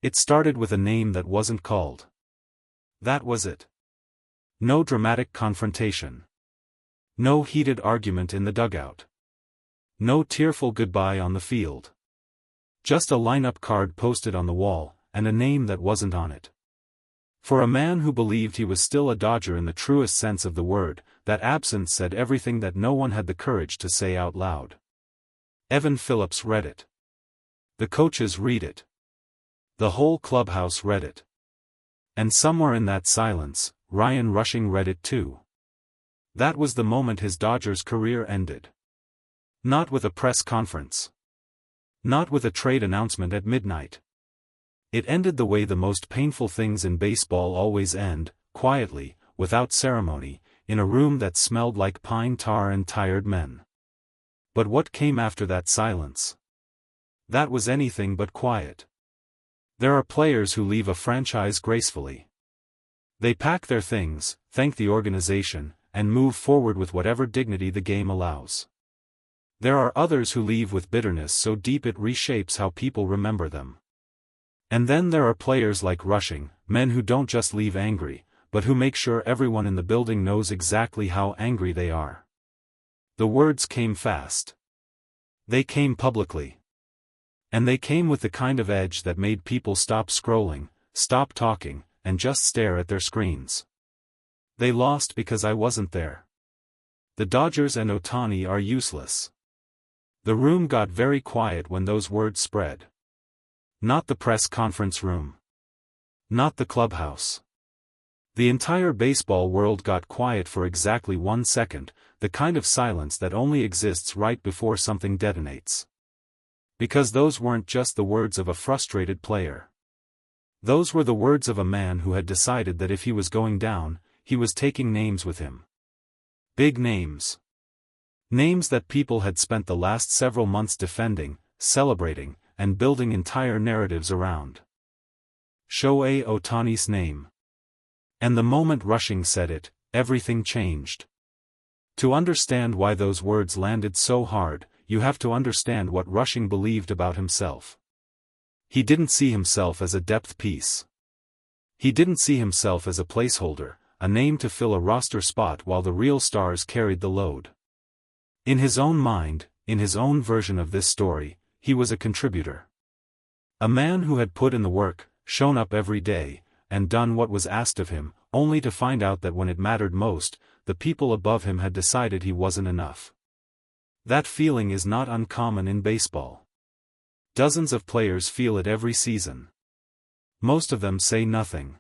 It started with a name that wasn't called. That was it. No dramatic confrontation. No heated argument in the dugout. No tearful goodbye on the field. Just a lineup card posted on the wall, and a name that wasn't on it. For a man who believed he was still a Dodger in the truest sense of the word, that absence said everything that no one had the courage to say out loud. Evan Phillips read it. The coaches read it. The whole clubhouse read it. And somewhere in that silence, Ryan Rushing read it too. That was the moment his Dodgers career ended. Not with a press conference. Not with a trade announcement at midnight. It ended the way the most painful things in baseball always end, quietly, without ceremony, in a room that smelled like pine tar and tired men. But what came after that silence? That was anything but quiet. There are players who leave a franchise gracefully. They pack their things, thank the organization, and move forward with whatever dignity the game allows. There are others who leave with bitterness so deep it reshapes how people remember them. And then there are players like Rushing, men who don't just leave angry, but who make sure everyone in the building knows exactly how angry they are. The words came fast. They came publicly. And they came with the kind of edge that made people stop scrolling, stop talking, and just stare at their screens. They lost because I wasn't there. The Dodgers and Ohtani are useless. The room got very quiet when those words spread. Not the press conference room. Not the clubhouse. The entire baseball world got quiet for exactly 1 second, the kind of silence that only exists right before something detonates. Because those weren't just the words of a frustrated player. Those were the words of a man who had decided that if he was going down, he was taking names with him. Big names. Names that people had spent the last several months defending, celebrating, and building entire narratives around. Shohei Ohtani's name. And the moment Rushing said it, everything changed. To understand why those words landed so hard, you have to understand what Rushing believed about himself. He didn't see himself as a depth piece. He didn't see himself as a placeholder, a name to fill a roster spot while the real stars carried the load. In his own mind, in his own version of this story, he was a contributor. A man who had put in the work, shown up every day, and done what was asked of him, only to find out that when it mattered most, the people above him had decided he wasn't enough. That feeling is not uncommon in baseball. Dozens of players feel it every season. Most of them say nothing.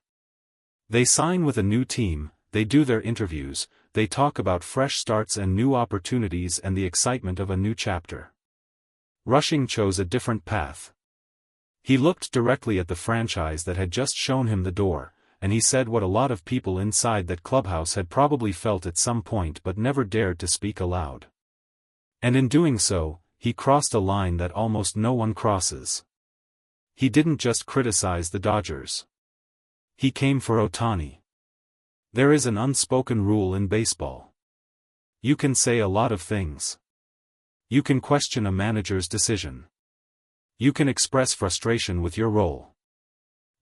They sign with a new team, they do their interviews, they talk about fresh starts and new opportunities and the excitement of a new chapter. Rushing chose a different path. He looked directly at the franchise that had just shown him the door, and he said what a lot of people inside that clubhouse had probably felt at some point but never dared to speak aloud. And in doing so, he crossed a line that almost no one crosses. He didn't just criticize the Dodgers. He came for Ohtani. There is an unspoken rule in baseball. You can say a lot of things. You can question a manager's decision. You can express frustration with your role.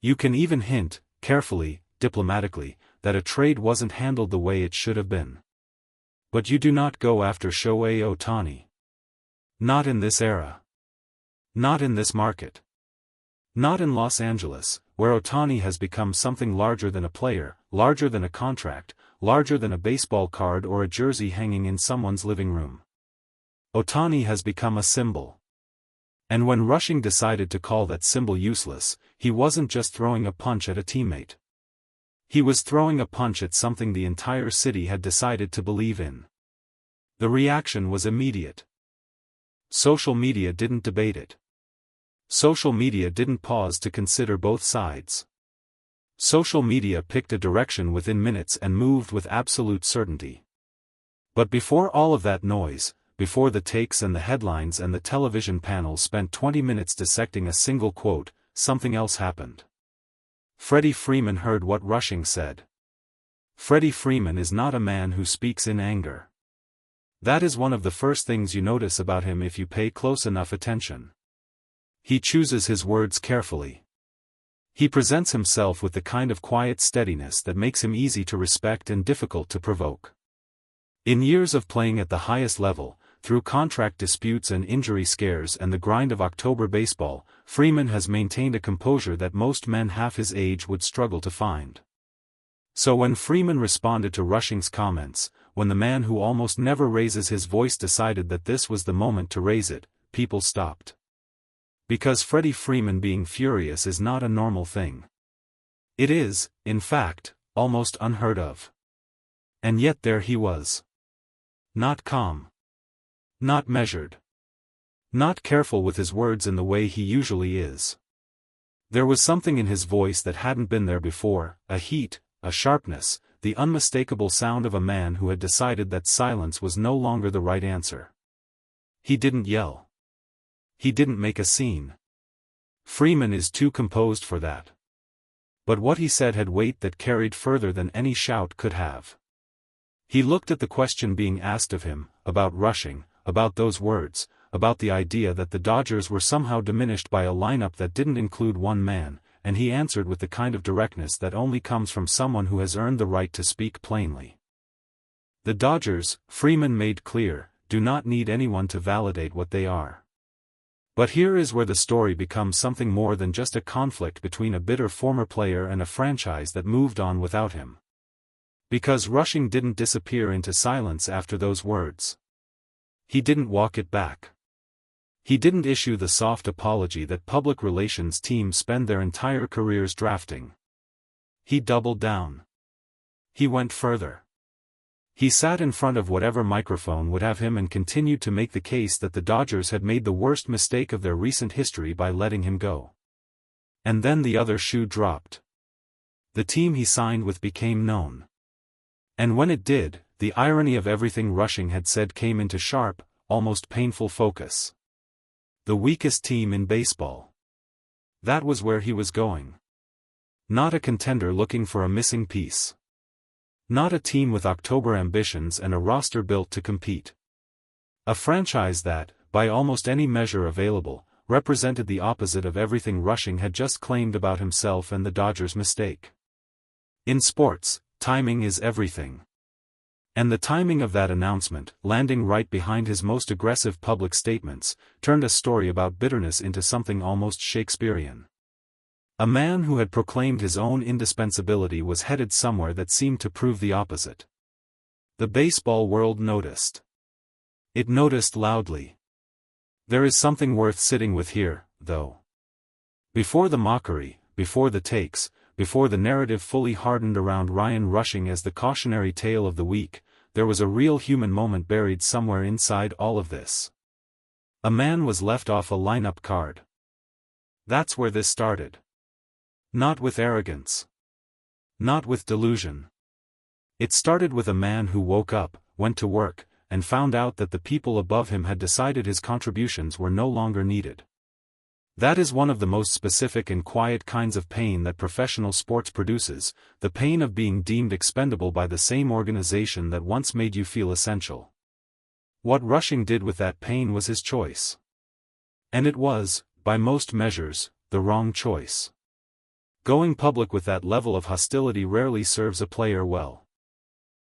You can even hint, carefully, diplomatically, that a trade wasn't handled the way it should have been. But you do not go after Shohei Ohtani. Not in this era. Not in this market. Not in Los Angeles, where Ohtani has become something larger than a player, larger than a contract, larger than a baseball card or a jersey hanging in someone's living room. Ohtani has become a symbol. And when Rushing decided to call that symbol useless, he wasn't just throwing a punch at a teammate. He was throwing a punch at something the entire city had decided to believe in. The reaction was immediate. Social media didn't debate it. Social media didn't pause to consider both sides. Social media picked a direction within minutes and moved with absolute certainty. But before all of that noise, before the takes and the headlines and the television panel spent 20 minutes dissecting a single quote, something else happened. Freddie Freeman heard what Rushing said. Freddie Freeman is not a man who speaks in anger. That is one of the first things you notice about him if you pay close enough attention. He chooses his words carefully. He presents himself with the kind of quiet steadiness that makes him easy to respect and difficult to provoke. In years of playing at the highest level, through contract disputes and injury scares and the grind of October baseball, Freeman has maintained a composure that most men half his age would struggle to find. So when Freeman responded to Rushing's comments, when the man who almost never raises his voice decided that this was the moment to raise it, people stopped. Because Freddie Freeman being furious is not a normal thing. It is, in fact, almost unheard of. And yet there he was. Not calm. Not measured. Not careful with his words in the way he usually is. There was something in his voice that hadn't been there before, a heat, a sharpness, the unmistakable sound of a man who had decided that silence was no longer the right answer. He didn't yell. He didn't make a scene. Freeman is too composed for that. But what he said had weight that carried further than any shout could have. He looked at the question being asked of him, about Rushing, about those words, about the idea that the Dodgers were somehow diminished by a lineup that didn't include one man, and he answered with the kind of directness that only comes from someone who has earned the right to speak plainly. The Dodgers, Freeman made clear, do not need anyone to validate what they are. But here is where the story becomes something more than just a conflict between a bitter former player and a franchise that moved on without him. Because Rushing didn't disappear into silence after those words. He didn't walk it back. He didn't issue the soft apology that public relations teams spend their entire careers drafting. He doubled down. He went further. He sat in front of whatever microphone would have him and continued to make the case that the Dodgers had made the worst mistake of their recent history by letting him go. And then the other shoe dropped. The team he signed with became known. And when it did, the irony of everything Rushing had said came into sharp, almost painful focus. The weakest team in baseball. That was where he was going. Not a contender looking for a missing piece. Not a team with October ambitions and a roster built to compete. A franchise that, by almost any measure available, represented the opposite of everything Rushing had just claimed about himself and the Dodgers' mistake. In sports, timing is everything. And the timing of that announcement, landing right behind his most aggressive public statements, turned a story about bitterness into something almost Shakespearean. A man who had proclaimed his own indispensability was headed somewhere that seemed to prove the opposite. The baseball world noticed. It noticed loudly. There is something worth sitting with here, though. Before the mockery, before the takes, before the narrative fully hardened around Ryan Rushing as the cautionary tale of the week, there was a real human moment buried somewhere inside all of this. A man was left off a lineup card. That's where this started. Not with arrogance. Not with delusion. It started with a man who woke up, went to work, and found out that the people above him had decided his contributions were no longer needed. That is one of the most specific and quiet kinds of pain that professional sports produces, the pain of being deemed expendable by the same organization that once made you feel essential. What Rushing did with that pain was his choice. And it was, by most measures, the wrong choice. Going public with that level of hostility rarely serves a player well.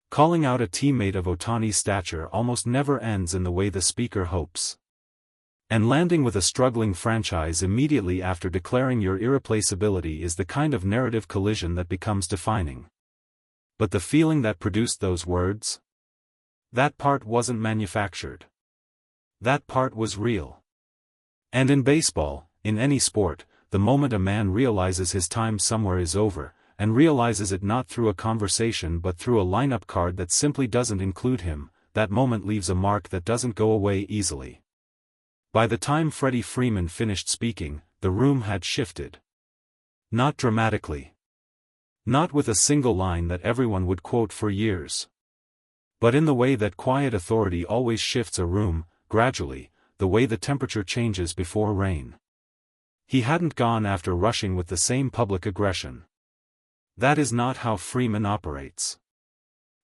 Calling out a teammate of Ohtani's stature almost never ends in the way the speaker hopes. And landing with a struggling franchise immediately after declaring your irreplaceability is the kind of narrative collision that becomes defining. But the feeling that produced those words? That part wasn't manufactured. That part was real. And in baseball, in any sport, the moment a man realizes his time somewhere is over, and realizes it not through a conversation but through a lineup card that simply doesn't include him, that moment leaves a mark that doesn't go away easily. By the time Freddie Freeman finished speaking, the room had shifted. Not dramatically. Not with a single line that everyone would quote for years. But in the way that quiet authority always shifts a room, gradually, the way the temperature changes before rain. He hadn't gone after Rushing with the same public aggression. That is not how Freeman operates.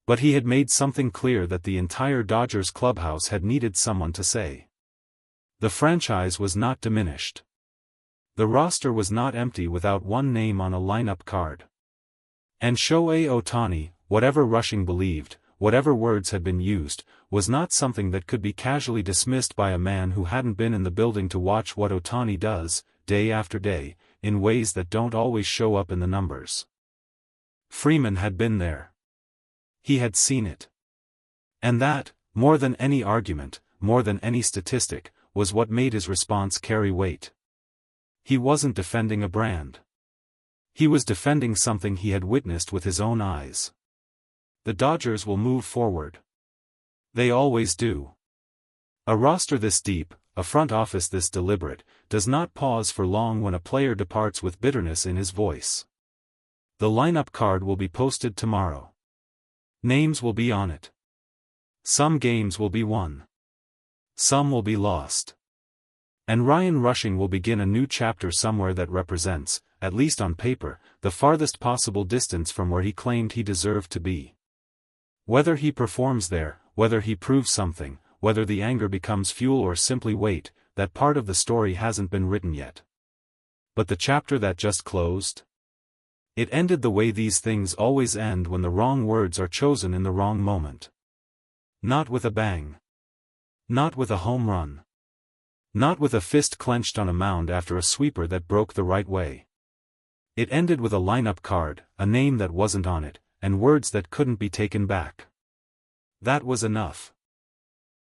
But he had made something clear that the entire Dodgers clubhouse had needed someone to say. The franchise was not diminished. The roster was not empty without one name on a lineup card. And Shohei Ohtani, whatever Rushing believed, whatever words had been used, was not something that could be casually dismissed by a man who hadn't been in the building to watch what Ohtani does, day after day, in ways that don't always show up in the numbers. Freeman had been there. He had seen it. And that, more than any argument, more than any statistic, was what made his response carry weight. He wasn't defending a brand. He was defending something he had witnessed with his own eyes. The Dodgers will move forward. They always do. A roster this deep, a front office this deliberate, does not pause for long when a player departs with bitterness in his voice. The lineup card will be posted tomorrow. Names will be on it. Some games will be won. Some will be lost. And Ryan Rushing will begin a new chapter somewhere that represents, at least on paper, the farthest possible distance from where he claimed he deserved to be. Whether he performs there, whether he proves something, whether the anger becomes fuel or simply weight, that part of the story hasn't been written yet. But the chapter that just closed? It ended the way these things always end when the wrong words are chosen in the wrong moment. Not with a bang. Not with a home run. Not with a fist clenched on a mound after a sweeper that broke the right way. It ended with a lineup card, a name that wasn't on it, and words that couldn't be taken back. That was enough.